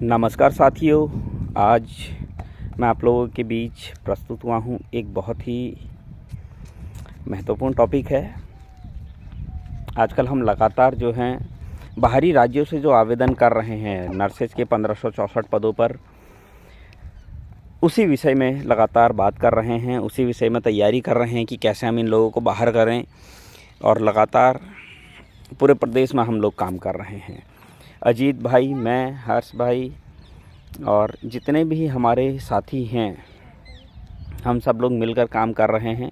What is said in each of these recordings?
नमस्कार साथियों, आज मैं आप लोगों के बीच प्रस्तुत हुआ हूँ। एक बहुत ही महत्वपूर्ण टॉपिक है। आजकल हम लगातार जो हैं बाहरी राज्यों से जो आवेदन कर रहे हैं नर्सेज के 1564 पदों पर, उसी विषय में लगातार बात कर रहे हैं, उसी विषय में तैयारी कर रहे हैं कि कैसे हम इन लोगों को बाहर करें। और लगातार पूरे प्रदेश में हम लोग काम कर रहे हैं। अजीत भाई, मैं, हर्ष भाई और जितने भी हमारे साथी हैं, हम सब लोग मिलकर काम कर रहे हैं।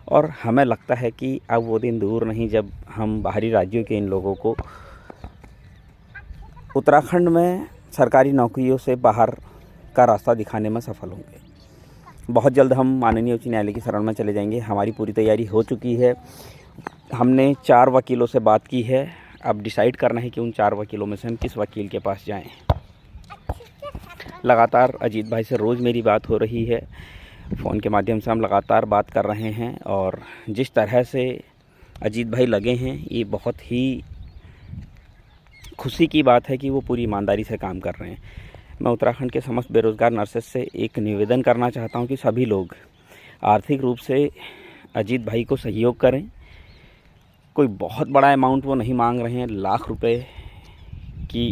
और हमें लगता है कि अब वो दिन दूर नहीं जब हम बाहरी राज्यों के इन लोगों को उत्तराखंड में सरकारी नौकरियों से बाहर का रास्ता दिखाने में सफल होंगे। बहुत जल्द हम माननीय उच्च न्यायालय की शरण में चले जाएंगे। हमारी पूरी तैयारी हो चुकी है। हमने 4 वकीलों से बात की है। अब डिसाइड करना है कि उन 4 वकीलों में से हम किस वकील के पास जाएं। लगातार अजीत भाई से रोज़ मेरी बात हो रही है। फ़ोन के माध्यम से हम लगातार बात कर रहे हैं और जिस तरह से अजीत भाई लगे हैं, ये बहुत ही खुशी की बात है कि वो पूरी ईमानदारी से काम कर रहे हैं। मैं उत्तराखंड के समस्त बेरोज़गार नर्सेज से एक निवेदन करना चाहता हूं कि सभी लोग आर्थिक रूप से अजीत भाई को सहयोग करें। कोई बहुत बड़ा अमाउंट वो नहीं मांग रहे हैं। लाख रुपए की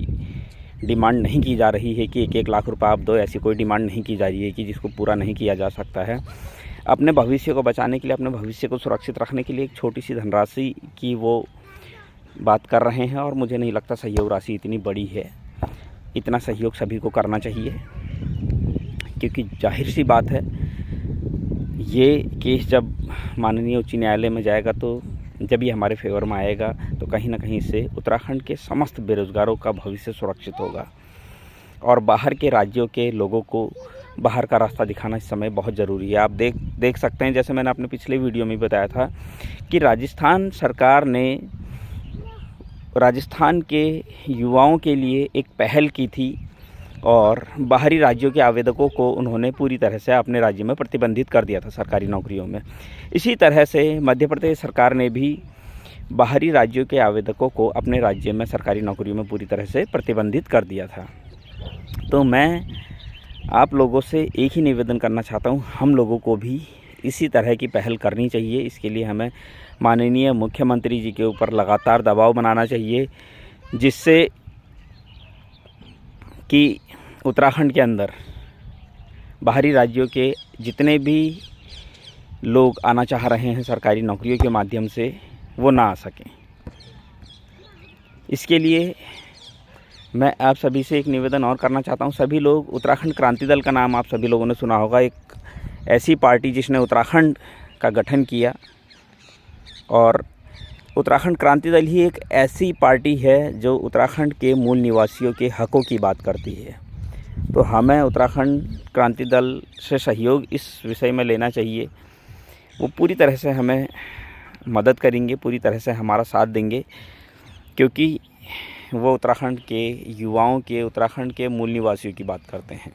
डिमांड नहीं की जा रही है कि 1-1 लाख रुपए आप दो, ऐसी कोई डिमांड नहीं की जा रही है कि जिसको पूरा नहीं किया जा सकता है। अपने भविष्य को बचाने के लिए, अपने भविष्य को सुरक्षित रखने के लिए एक छोटी सी धनराशि की वो बात कर रहे हैं और मुझे नहीं लगता सहयोग राशि इतनी बड़ी है। इतना सहयोग सभी को करना चाहिए, क्योंकि जाहिर सी बात है, ये केस जब माननीय उच्च न्यायालय में जाएगा, तो जब ये हमारे फेवर में आएगा, तो कहीं ना कहीं इससे उत्तराखंड के समस्त बेरोज़गारों का भविष्य सुरक्षित होगा। और बाहर के राज्यों के लोगों को बाहर का रास्ता दिखाना इस समय बहुत ज़रूरी है। आप देख सकते हैं, जैसे मैंने अपने पिछले वीडियो में बताया था कि राजस्थान सरकार ने राजस्थान के युवाओं के लिए एक पहल की थी और बाहरी राज्यों के आवेदकों को उन्होंने पूरी तरह से अपने राज्य में प्रतिबंधित कर दिया था सरकारी नौकरियों में। इसी तरह से मध्य प्रदेश सरकार ने भी बाहरी राज्यों के आवेदकों को अपने राज्य में सरकारी नौकरियों में पूरी तरह से प्रतिबंधित कर दिया था। तो मैं आप लोगों से एक ही निवेदन करना चाहता हूँ, हम लोगों को भी इसी तरह की पहल करनी चाहिए। इसके लिए हमें माननीय मुख्यमंत्री जी के ऊपर लगातार दबाव बनाना चाहिए, जिससे कि उत्तराखंड के अंदर बाहरी राज्यों के जितने भी लोग आना चाह रहे हैं सरकारी नौकरियों के माध्यम से, वो ना आ सकें। इसके लिए मैं आप सभी से एक निवेदन और करना चाहता हूँ। सभी लोग, उत्तराखंड क्रांति दल का नाम आप सभी लोगों ने सुना होगा, एक ऐसी पार्टी जिसने उत्तराखंड का गठन किया। और उत्तराखंड क्रांति दल ही एक ऐसी पार्टी है जो उत्तराखंड के मूल निवासियों के हकों की बात करती है। तो हमें उत्तराखंड क्रांति दल से सहयोग इस विषय में लेना चाहिए। वो पूरी तरह से हमें मदद करेंगे, पूरी तरह से हमारा साथ देंगे, क्योंकि वो उत्तराखंड के युवाओं के, उत्तराखंड के मूल निवासियों की बात करते हैं।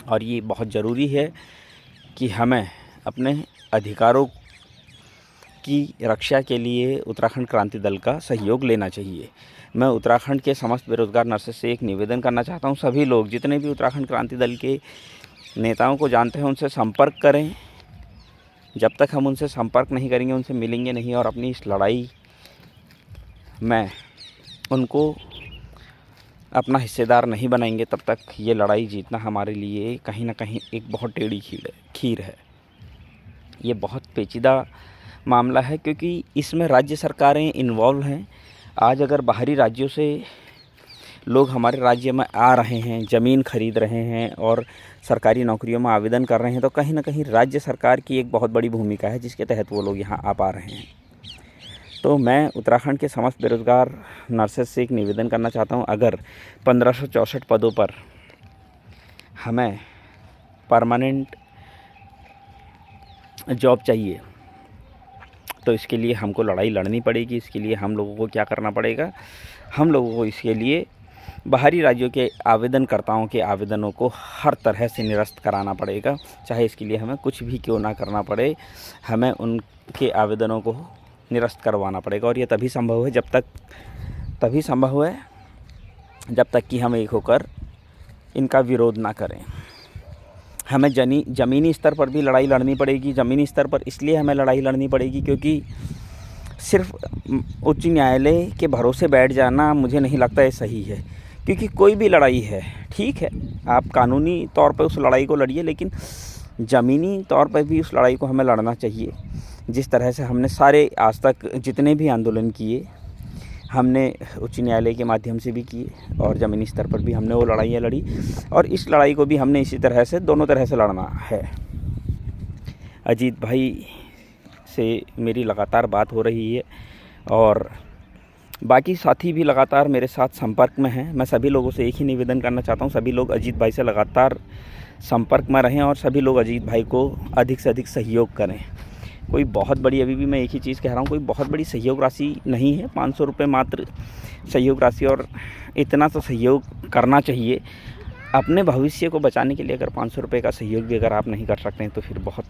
और ये बहुत ज़रूरी है कि हमें अपने अधिकारों की रक्षा के लिए उत्तराखंड क्रांति दल का सहयोग लेना चाहिए। मैं उत्तराखंड के समस्त बेरोज़गार नर्सेज से एक निवेदन करना चाहता हूँ, सभी लोग जितने भी उत्तराखंड क्रांति दल के नेताओं को जानते हैं उनसे संपर्क करें। जब तक हम उनसे संपर्क नहीं करेंगे, उनसे मिलेंगे नहीं और अपनी इस लड़ाई में उनको अपना हिस्सेदार नहीं बनाएंगे, तब तक ये लड़ाई जीतना हमारे लिए कहीं ना कहीं एक बहुत टेढ़ी खीर है। ये बहुत पेचीदा मामला है, क्योंकि इसमें राज्य सरकारें इन्वॉल्व हैं। आज अगर बाहरी राज्यों से लोग हमारे राज्य में आ रहे हैं, ज़मीन खरीद रहे हैं और सरकारी नौकरियों में आवेदन कर रहे हैं, तो कहीं ना कहीं राज्य सरकार की एक बहुत बड़ी भूमिका है, जिसके तहत वो लोग यहाँ आ पा रहे हैं। तो मैं उत्तराखंड के समस्त बेरोज़गार नर्सेज से एक निवेदन करना चाहता हूँ, अगर 1564 पदों पर हमें परमानेंट जॉब चाहिए, तो इसके लिए हमको लड़ाई लड़नी पड़ेगी। इसके लिए हम लोगों को क्या करना पड़ेगा, हम लोगों को इसके लिए बाहरी राज्यों के आवेदनकर्ताओं के आवेदनों को हर तरह से निरस्त कराना पड़ेगा। चाहे इसके लिए हमें कुछ भी क्यों ना करना पड़े, हमें उनके आवेदनों को निरस्त करवाना पड़ेगा। और ये तभी संभव है जब तक कि हम एक होकर इनका विरोध ना करें। हमें ज़मीनी स्तर पर भी लड़ाई लड़नी पड़ेगी। ज़मीनी स्तर पर इसलिए हमें लड़ाई लड़नी पड़ेगी क्योंकि सिर्फ उच्च न्यायालय के भरोसे बैठ जाना मुझे नहीं लगता ये सही है। क्योंकि कोई भी लड़ाई है, ठीक है, आप कानूनी तौर पर उस लड़ाई को लड़िए, लेकिन ज़मीनी तौर पर भी उस लड़ाई को हमें लड़ना चाहिए। जिस तरह से हमने सारे आज तक जितने भी आंदोलन किए, हमने उच्च न्यायालय के माध्यम से भी किए और ज़मीनी स्तर पर भी हमने वो लड़ाइयाँ लड़ी, और इस लड़ाई को भी हमने इसी तरह से दोनों तरह से लड़ना है। अजीत भाई से मेरी लगातार बात हो रही है और बाकी साथी भी लगातार मेरे साथ संपर्क में हैं। मैं सभी लोगों से एक ही निवेदन करना चाहता हूँ, सभी लोग अजीत भाई से लगातार संपर्क में रहें और सभी लोग अजीत भाई को अधिक से अधिक सहयोग करें। कोई बहुत बड़ी, अभी भी मैं एक ही चीज़ कह रहा हूँ, कोई बहुत बड़ी सहयोग राशि नहीं है, 500 रुपये मात्र सहयोग राशि, और इतना तो सहयोग करना चाहिए अपने भविष्य को बचाने के लिए। अगर 500 रुपये का सहयोग भी अगर आप नहीं कर सकते हैं तो फिर बहुत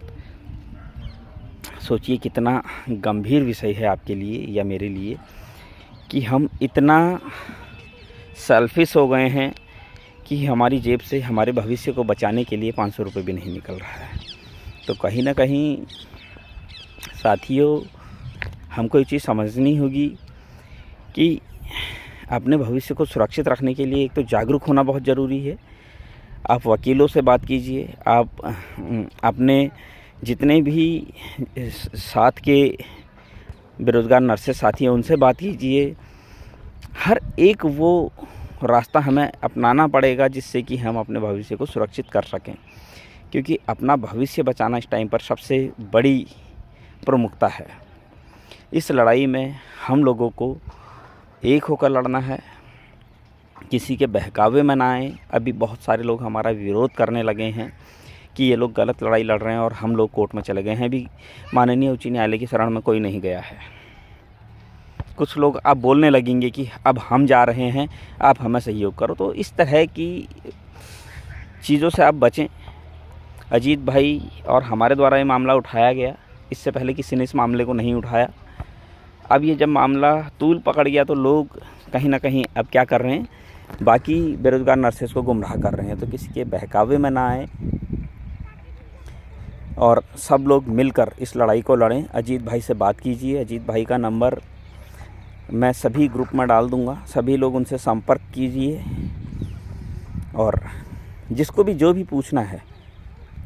सोचिए कितना गंभीर विषय है आपके लिए या मेरे लिए कि हम इतना सेल्फिश हो गए हैं कि हमारी जेब से हमारे भविष्य को बचाने के लिए 500 रुपये भी नहीं निकल रहा है। तो कहीं ना कहीं साथियों, हमको ये चीज़ समझनी होगी कि अपने भविष्य को सुरक्षित रखने के लिए एक तो जागरूक होना बहुत ज़रूरी है। आप वकीलों से बात कीजिए, आप अपने जितने भी साथ के बेरोज़गार नर्सेस साथी हैं उनसे बात कीजिए। हर एक वो रास्ता हमें अपनाना पड़ेगा जिससे कि हम अपने भविष्य को सुरक्षित कर सकें, क्योंकि अपना भविष्य बचाना इस टाइम पर सबसे बड़ी प्रमुखता है। इस लड़ाई में हम लोगों को एक होकर लड़ना है, किसी के बहकावे में ना आए। अभी बहुत सारे लोग हमारा विरोध करने लगे हैं कि ये लोग गलत लड़ाई लड़ रहे हैं और हम लोग कोर्ट में चले गए हैं। अभी माननीय उच्च न्यायालय की शरण में कोई नहीं गया है। कुछ लोग अब बोलने लगेंगे कि अब हम जा रहे हैं, आप हमें सहयोग करो। तो इस तरह की चीज़ों से आप बचें। अजीत भाई और हमारे द्वारा ये मामला उठाया गया, इससे पहले किसी ने इस मामले को नहीं उठाया। अब ये जब मामला तूल पकड़ गया तो लोग कहीं ना कहीं अब क्या कर रहे हैं, बाकी बेरोज़गार नर्सेस को गुमराह कर रहे हैं। तो किसी के बहकावे में ना आए और सब लोग मिलकर इस लड़ाई को लड़ें। अजीत भाई से बात कीजिए। अजीत भाई का नंबर मैं सभी ग्रुप में डाल दूंगा, सभी लोग उनसे संपर्क कीजिए और जिसको भी जो भी पूछना है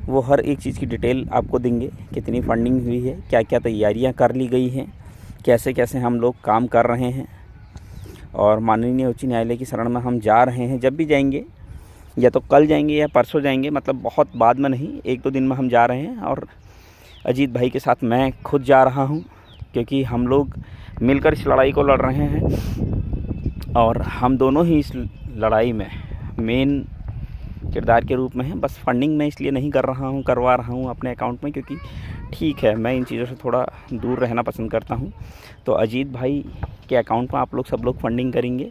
वो हर एक चीज़ की डिटेल आपको देंगे। कितनी फंडिंग हुई है, क्या क्या तैयारियां कर ली गई हैं, कैसे कैसे हम लोग काम कर रहे हैं। और माननीय उच्च न्यायालय की शरण में हम जा रहे हैं। जब भी जाएंगे, या तो कल जाएंगे या परसों जाएंगे, मतलब बहुत बाद में नहीं, 1-2 दिन में हम जा रहे हैं। और अजीत भाई के साथ मैं खुद जा रहा हूं, क्योंकि हम लोग मिलकर इस लड़ाई को लड़ रहे हैं और हम दोनों ही इस लड़ाई में मेन किरदार के रूप में हैं। बस फंडिंग मैं इसलिए नहीं करवा रहा हूँ अपने अकाउंट में, क्योंकि ठीक है, मैं इन चीज़ों से थोड़ा दूर रहना पसंद करता हूँ। तो अजीत भाई के अकाउंट में आप लोग सब लोग फंडिंग करेंगे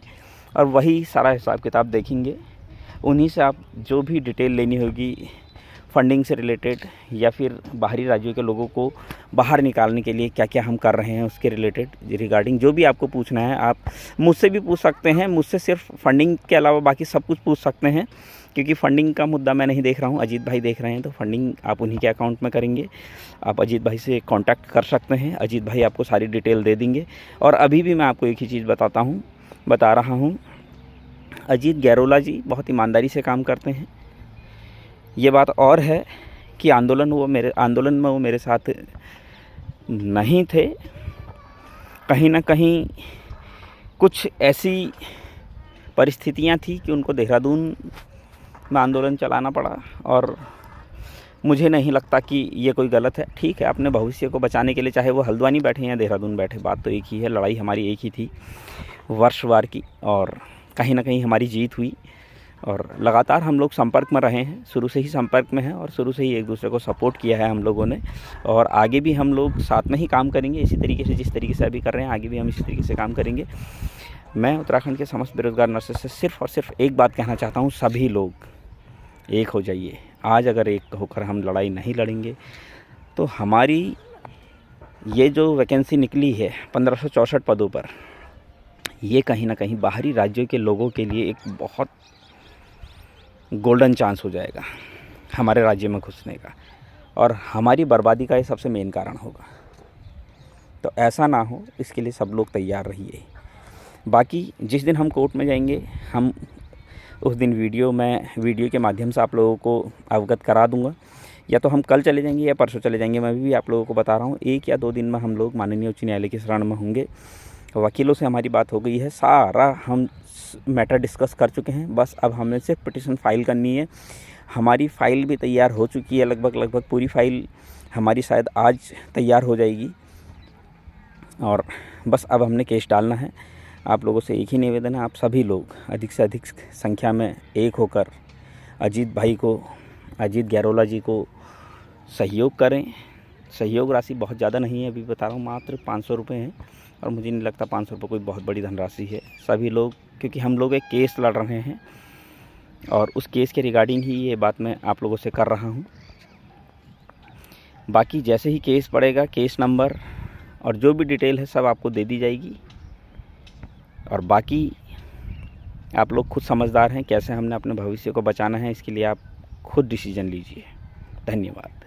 और वही सारा हिसाब किताब देखेंगे। उन्हीं से आप जो भी डिटेल लेनी होगी फंडिंग से रिलेटेड, या फिर बाहरी राज्यों के लोगों को बाहर निकालने के लिए क्या क्या हम कर रहे हैं उसके रिलेटेड रिगार्डिंग जो भी आपको पूछना है, आप मुझसे भी पूछ सकते हैं। मुझसे सिर्फ फंडिंग के अलावा बाकी सब कुछ पूछ सकते हैं, क्योंकि फ़ंडिंग का मुद्दा मैं नहीं देख रहा हूँ, अजीत भाई देख रहे हैं। तो फंडिंग आप उन्हीं के अकाउंट में करेंगे। आप अजीत भाई से कांटेक्ट कर सकते हैं, अजीत भाई आपको सारी डिटेल दे देंगे। और अभी भी मैं आपको एक ही चीज़ बता रहा हूँ, अजीत गैरोला जी बहुत ईमानदारी से काम करते हैं। ये बात और है कि आंदोलन में वो मेरे साथ नहीं थे। कहीं ना कहीं कुछ ऐसी परिस्थितियाँ थी कि उनको देहरादून में आंदोलन चलाना पड़ा, और मुझे नहीं लगता कि ये कोई गलत है। ठीक है, अपने भविष्य को बचाने के लिए चाहे वो हल्द्वानी बैठे या देहरादून बैठे, बात तो एक ही है। लड़ाई हमारी एक ही थी वर्षवार की, और कहीं ना कहीं हमारी जीत हुई। और लगातार हम लोग संपर्क में रहे हैं, शुरू से ही संपर्क में हैं और शुरू से ही एक दूसरे को सपोर्ट किया है हम लोगों ने। और आगे भी हम लोग साथ में ही काम करेंगे इसी तरीके से, जिस तरीके से अभी कर रहे हैं, आगे भी हम इसी तरीके से काम करेंगे। मैं उत्तराखंड के समस्त बेरोजगार नर्सेस से सिर्फ और सिर्फ एक बात कहना चाहता हूँ, सभी लोग एक हो जाइए। आज अगर एक होकर हम लड़ाई नहीं लड़ेंगे तो हमारी ये जो वैकेंसी निकली है 1564 पदों पर, ये कहीं ना कहीं बाहरी राज्यों के लोगों के लिए एक बहुत गोल्डन चांस हो जाएगा हमारे राज्य में घुसने का, और हमारी बर्बादी का ये सबसे मेन कारण होगा। तो ऐसा ना हो, इसके लिए सब लोग तैयार रहिए। बाकी जिस दिन हम कोर्ट में जाएंगे, हम उस दिन वीडियो के माध्यम से आप लोगों को अवगत करा दूंगा। या तो हम कल चले जाएंगे या परसों चले जाएंगे, मैं भी आप लोगों को बता रहा हूँ। 1 या 2 दिन में हम लोग माननीय उच्च न्यायालय की शरण में होंगे। वकीलों से हमारी बात हो गई है, सारा हम मैटर डिस्कस कर चुके हैं। बस अब हमें सिर्फ पिटीशन फाइल करनी है। हमारी फ़ाइल भी तैयार हो चुकी है, लगभग पूरी फ़ाइल हमारी शायद आज तैयार हो जाएगी। और बस अब हमने केस डालना है। आप लोगों से एक ही निवेदन है, आप सभी लोग अधिक से अधिक संख्या में एक होकर अजीत गैरोला जी को सहयोग करें। सहयोग राशि बहुत ज़्यादा नहीं है, अभी बता रहा हूँ, मात्र 500 रुपये हैं, और मुझे नहीं लगता 500 रुपये कोई बहुत बड़ी धनराशि है। सभी लोग, क्योंकि हम लोग एक केस लड़ रहे हैं और उस केस के रिगार्डिंग ही ये बात मैं आप लोगों से कर रहा हूँ। बाकी जैसे ही केस पड़ेगा, केस नंबर और जो भी डिटेल है सब आपको दे दी जाएगी। और बाकी आप लोग खुद समझदार हैं, कैसे हमने अपने भविष्य को बचाना है, इसके लिए आप खुद डिसीजन लीजिए। धन्यवाद।